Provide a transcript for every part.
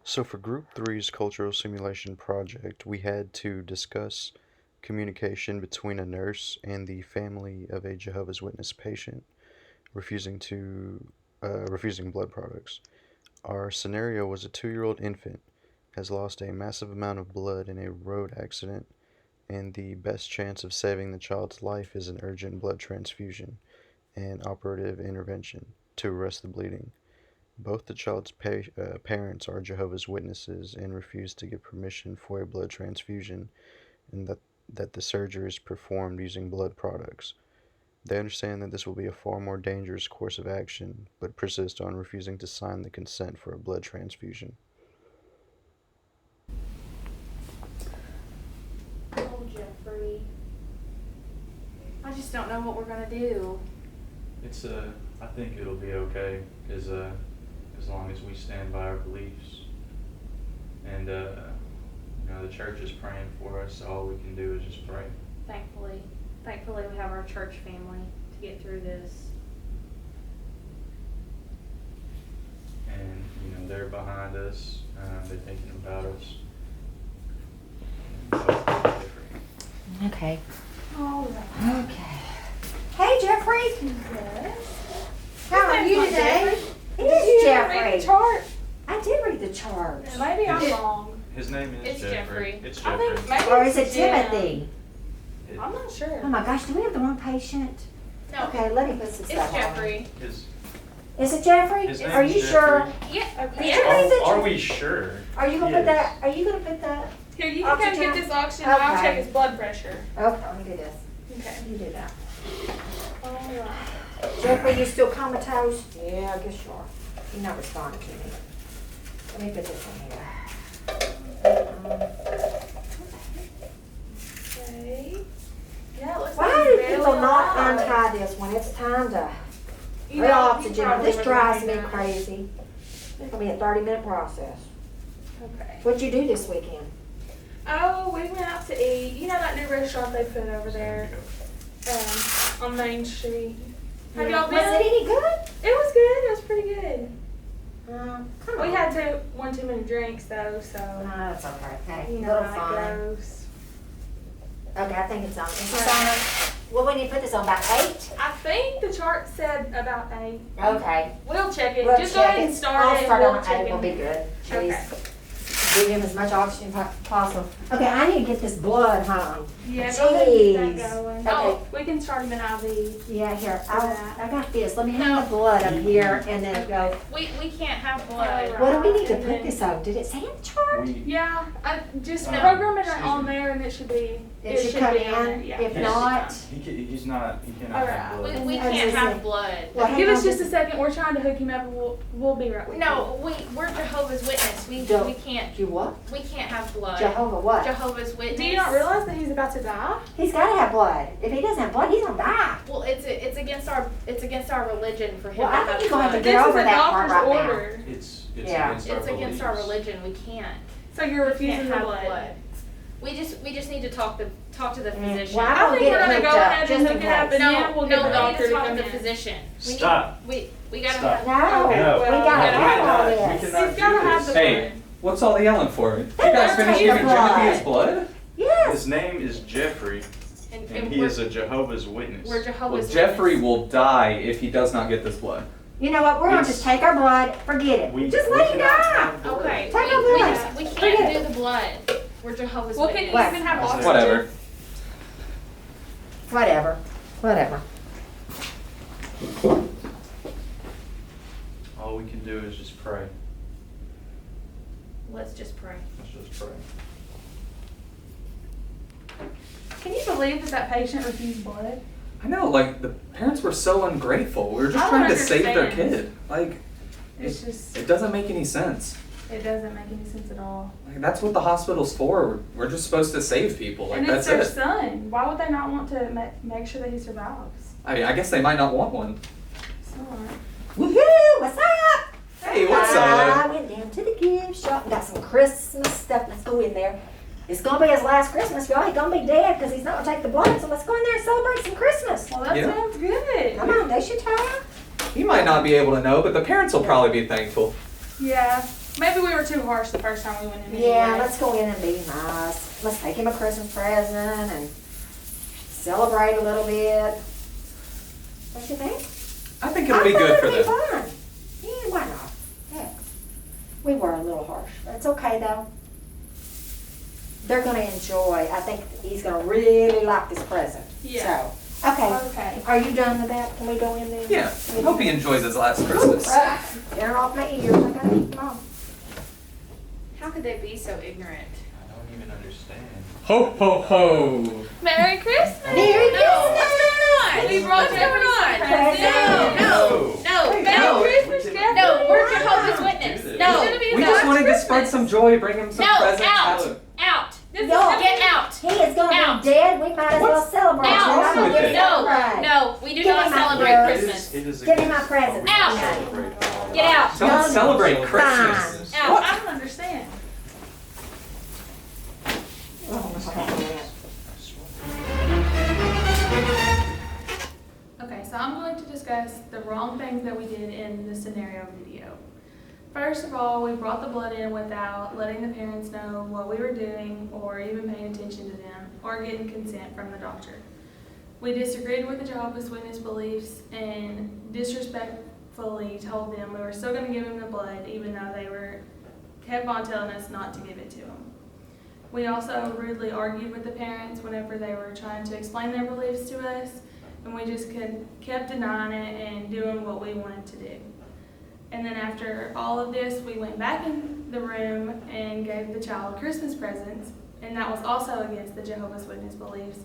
So for Group Three's cultural simulation project, we had to discuss communication between a nurse and the family of a Jehovah's Witness patient refusing blood products. Our scenario was a 2-year-old infant has lost a massive amount of blood in a road accident, and the best chance of saving the child's life is an urgent blood transfusion and operative intervention to arrest the bleeding. Both the child's parents are Jehovah's Witnesses and refuse to give permission for a blood transfusion, and that the surgery is performed using blood products. They understand that this will be a far more dangerous course of action, but persist on refusing to sign the consent for a blood transfusion. Oh, Jeffrey. I just don't know what we're gonna do. I think it'll be okay, as long as we stand by our beliefs. And, the church is praying for us, so all we can do is just pray. Thankfully we have our church family to get through this. And, they're behind us, they're thinking about us. And hopefully it'll be different. Okay. All right. Okay. Hey, Jeffrey. Yes. How are you today? It is Read the Jeffrey. chart. I did read the chart. Maybe I'm wrong. His name is It's Jeffrey. It's I Jeffrey. think maybe Or is it it's Jim. Timothy? I'm not sure. Oh my gosh, do we have the wrong patient? No. Okay, let me put some It's stuff on. Jeffrey. Is it Jeffrey? His Are name's you Jeffrey. sure? Yeah. Did you read the Are we sure? Are you gonna put that? Are you gonna put that? Here, you can come Oxygen? get this oxygen and I'll Okay. check his blood pressure. Okay, let me do this. Okay. You do that. All right. Jeffrey, you still comatose? Yeah, I guess you are. You're not responding to me. Let me put this in here. Okay. Yeah, it looks Why like do he's people barely not alive. untie this when it's time to You real know, you oxygen? probably This would drives me recognize. crazy. It's gonna be a 30-minute process. Okay. What'd you do this weekend? Oh, we went out to eat. You know that new restaurant they put over there on Main Street? Have y'all been? Was it any good? It was good. It was pretty good. Come We on. had one too many drinks though, so No, that's okay. Okay, you know little how fun. it goes. Okay, I think it's on. Is this Right. on? Well, we need to put this on about 8. I think the chart said about 8. Okay. We'll check it. We'll Just go check ahead it. and start I'll it. start We'll on check 8. it. We'll be good. Okay. Please. Give him as much oxygen possible. Okay, I need to get this blood, huh? Yeah, go ahead and get Jeez. that going. Okay. Oh, we can start him in IV. Yeah, here. Yeah. I got this. Let me hang the blood up here and then go. We can't have blood. What do we need to And put then- this on? Did it say in the chart? Yeah, I just No. program it Excuse on me. there and it should be. It should come be on there, in. yeah. If Yes. not, He's not, he cannot Alright, have we- blood. we I was can't gonna have say- blood. well, hang Give us on just a second. We're trying to hook him up and we'll be right with you. No, we're Jehovah's Witness. Don't- We can't You what? have blood. Jehovah what? Jehovah's Witness. Do you not realize that he's about to die? He's got to have blood. If he doesn't have blood, he's gonna die. Well, it's against our religion for him Well, to I have think you're gonna have to blood. get This is over a that part doctor's right now. order. It's Yeah. against our It's against our beliefs. religion. We can't. So you're refusing Can't the have blood. blood. We just need to talk to the Mm, physician. well, I I'll think get we're it gonna hooked go up, ahead just and in hook it up case. and then we'll get no, the we doctor need to to talk come to the in. physician. Stop. We gotta Stop. have. No, Okay, we well, gotta yeah, have all we this. cannot He's gotta do have this. the Hey, blood. what's all the yelling for? Did you guys finish Take giving the blood. Timothy his blood? Yes. His name is Jeffrey, And and he is a Jehovah's Witness. we're Well, Jehovah's Jeffrey Witness. will die if he does not get this blood. You know what? We're gonna It's- just take our blood. Forget it. Just let him cannot die. have blood. Okay, Take our blood. we Forget can't it. do the blood. We're Jehovah's Well, can you Witness. even have oxygen? Whatever. Whatever. Whatever. All we can do is just pray. Let's just pray. Let's just pray. Can you believe that patient refused blood? I know, like, the parents were so ungrateful. We were I just don't trying to save their understand. kid. Like, It's just, it doesn't make any sense. it doesn't make any sense at all. Like, that's what the hospital's for. We're just supposed to save people. Like, And it's that's their it. son. Why would they not want to make sure that he survives? I guess they might not want one. So, Woohoo! What's up? Hey, what's I up? went down to the gift shop and got some Christmas stuff. Let's go in there. It's gonna be his last Christmas, y'all. He's gonna be dead because he's not gonna take the blood. So let's go in there and celebrate some Christmas. well, that Yeah. sounds good. Come on, they should try. He might not be able to know, but the parents will probably be thankful. Yeah. Maybe we were too harsh the first time we went in. Yeah, anyway. let's go in and be nice. Let's take him a Christmas present and celebrate a little bit. Don't you think? I think it'll be good for It'll be them. fun. Yeah, why not? Yeah. We were a little harsh, but it's okay though. They're gonna enjoy. I think he's gonna really like this present. Yeah. So, okay. Okay. Are you done with that? Can we go in there? Yeah, I hope he enjoys his last Christmas. Get off my ears. I gotta eat them all. How could they be so ignorant? I don't even understand. Ho, ho, ho. Merry Christmas. Merry No, what's going on? We brought What's going on? Presents. No, Hey, no, no. Merry Christmas, We Jeff. No, we're can't Jehovah's do Witness. this. No. It's gonna be We his just last wanted to Christmas. spread some joy, bring him some No, presents. out. Have Out. This is No. gonna Get be- out. He is gonna Out. be dead. We might as well What's- celebrate. Out. We're not gonna get it No, right. no, we do Give not him my celebrate yours. Christmas. It is Give me my against- present. we Out. celebrate all Get out. Don't No, celebrate fine. Christmas. Ow, What? I don't understand. Okay, so I'm going to discuss the wrong things that we did in the scenario video. First of all, we brought the blood in without letting the parents know what we were doing or even paying attention to them or getting consent from the doctor. We disagreed with the Jehovah's Witness beliefs and disrespectfully told them we were still going to give them the blood even though they kept on telling us not to give it to them. We also rudely argued with the parents whenever they were trying to explain their beliefs to us, and we just kept denying it and doing what we wanted to do. And then after all of this, we went back in the room and gave the child Christmas presents, and that was also against the Jehovah's Witness beliefs.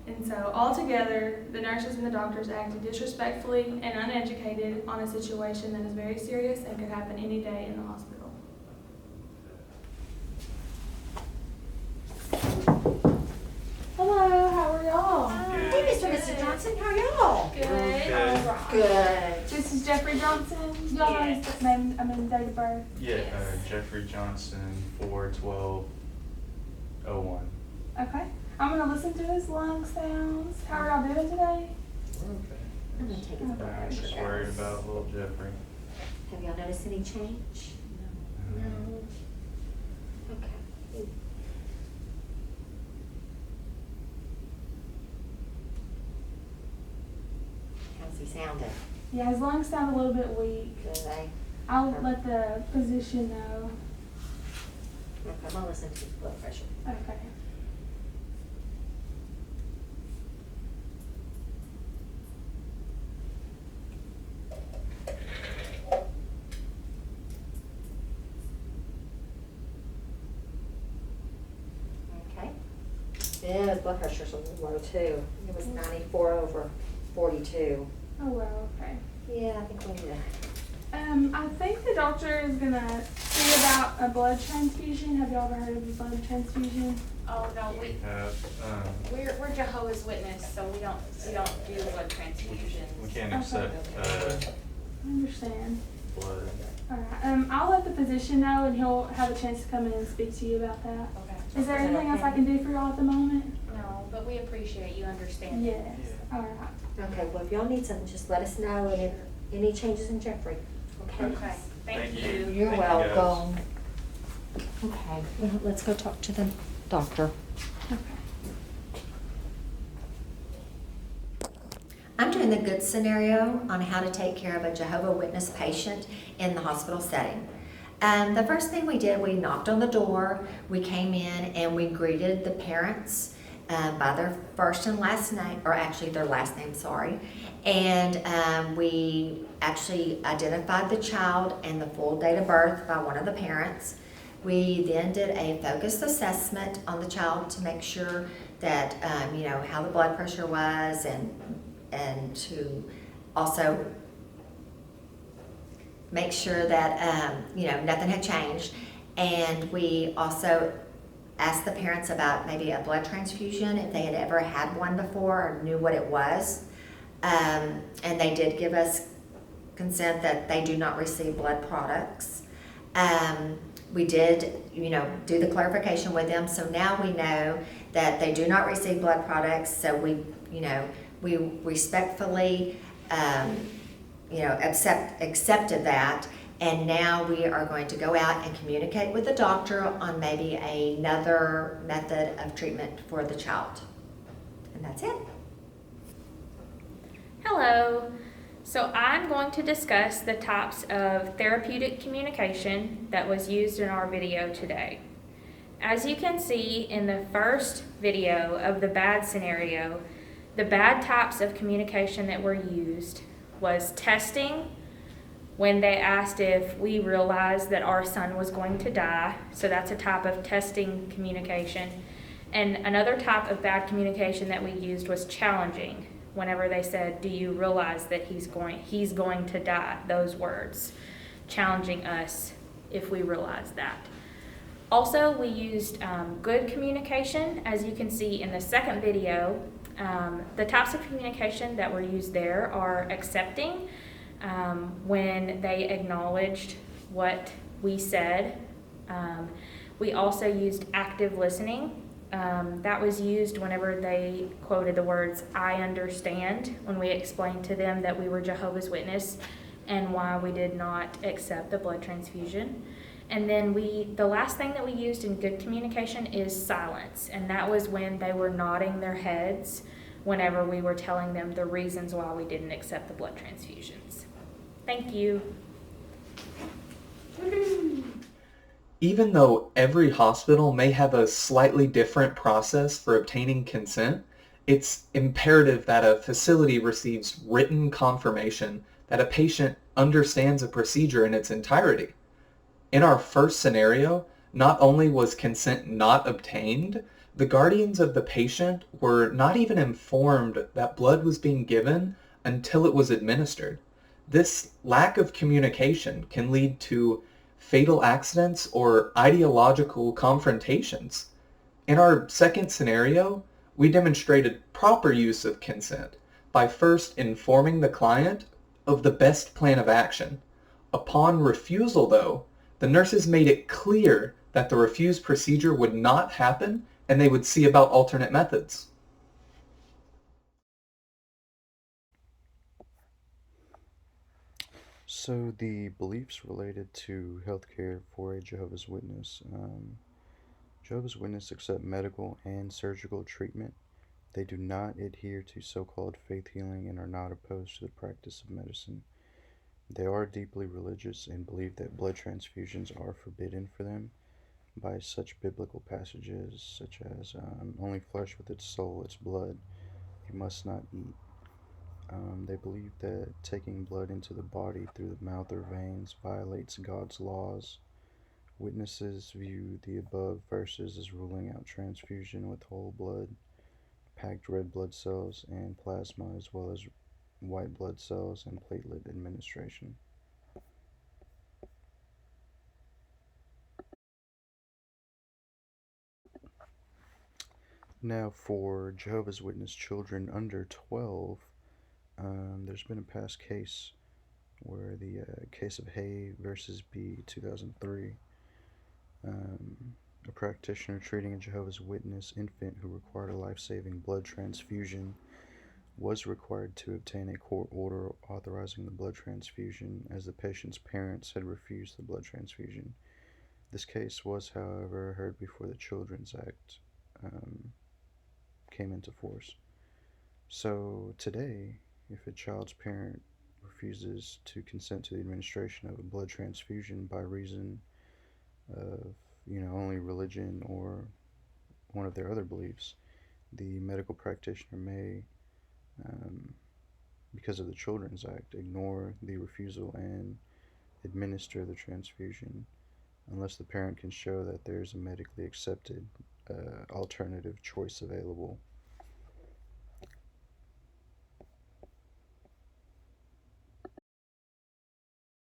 And so altogether, the nurses and the doctors acted disrespectfully and uneducated on a situation that is very serious and could happen any day in the hospital. Hello, how are y'all? Hey, Mr. and Mrs. Johnson, how are y'all? Good. Good. This is Jeffrey Johnson. Y'all know his name, date of birth. Yeah, Yes. Jeffrey Johnson, 4/12/01. Okay. I'm gonna listen to his lung sounds. How are y'all doing today? I'm gonna take his blood I'm pressure, just worried guys. about little Jeffrey. Have y'all noticed any change? Okay. How's he sounding? Yeah, his lungs sound a little bit weak. Do they? I'll let the physician know. Okay, I'm gonna listen to his blood pressure. Okay. Okay. Yeah, his blood pressure's a little low too. It was 94/42. Oh well, okay. Yeah, I think we need to. I think the doctor is gonna see about a blood transfusion. Have y'all ever heard of a blood transfusion? Oh, no, we're Jehovah's Witness, so we don't do blood We transfusions. can't accept I understand. blood. Alright, I'll let the physician know and he'll have a chance to come in and speak to you about that. Okay. Is there anything else I can do for y'all at the moment? No, but we appreciate you understanding. Yes. Alright. Okay, well, if y'all need something, just let us know, and if any changes in Jeffrey, okay? Okay, thank you. You're Thank you, guys. welcome. Okay, well, let's go talk to the doctor. I'm doing the good scenario on how to take care of a Jehovah Witness patient in the hospital setting. The first thing we did, we knocked on the door, we came in and we greeted the parents by their first and last name, or actually their last name, sorry. And we actually identified the child and the full date of birth by one of the parents. We then did a focused assessment on the child to make sure that, you know, how the blood pressure was and to also make sure that, you know, nothing had changed. And we also asked the parents about maybe a blood transfusion, if they had ever had one before or knew what it was. And they did give us consent that they do not receive blood products. We did, you know, do the clarification with them, so now we know that they do not receive blood products, so we, you know, we respectfully, you know, accepted that, And now we are going to go out and communicate with the doctor on maybe another method of treatment for the child. And that's it. Hello. So I'm going to discuss the types of therapeutic communication that was used in our video today. As you can see in the first video of the bad scenario, the bad types of communication that were used was testing, when they asked if we realized that our son was going to die. So that's a type of testing communication. And another type of bad communication that we used was challenging. Whenever they said, do you realize that he's going to die? Those words, challenging us if we realize that. Also, we used good communication. As you can see in the second video, the types of communication that were used there are accepting, when they acknowledged what we said. We also used active listening. That was used whenever they quoted the words, I understand, when we explained to them that we were Jehovah's Witness and why we did not accept the blood transfusion. And then the last thing that we used in good communication is silence. And that was when they were nodding their heads whenever we were telling them the reasons why we didn't accept the blood transfusions. Thank you. Even though every hospital may have a slightly different process for obtaining consent, it's imperative that a facility receives written confirmation that a patient understands a procedure in its entirety. In our first scenario, not only was consent not obtained, the guardians of the patient were not even informed that blood was being given until it was administered. This lack of communication can lead to fatal accidents or ideological confrontations. In our second scenario, we demonstrated proper use of consent by first informing the client of the best plan of action. Upon refusal, though, the nurses made it clear that the refused procedure would not happen and they would see about alternate methods. So the beliefs related to healthcare for a Jehovah's Witness. Jehovah's Witnesses accept medical and surgical treatment. They do not adhere to so-called faith healing and are not opposed to the practice of medicine. They are deeply religious and believe that blood transfusions are forbidden for them by such biblical passages such as only flesh with its soul, its blood, you must not eat. They believe that taking blood into the body through the mouth or veins violates God's laws. Witnesses view the above verses as ruling out transfusion with whole blood, packed red blood cells, and plasma, as well as white blood cells and platelet administration. Now, for Jehovah's Witness children under 12, there's been a past case where the case of Hay versus B 2003, a practitioner treating a Jehovah's Witness infant who required a life-saving blood transfusion was required to obtain a court order authorizing the blood transfusion as the patient's parents had refused the blood transfusion. This case was, however, heard before the Children's Act came into force. So today, if a child's parent refuses to consent to the administration of a blood transfusion by reason of, only religion or one of their other beliefs, the medical practitioner may, because of the Children's Act, ignore the refusal and administer the transfusion unless the parent can show that there's a medically accepted alternative choice available.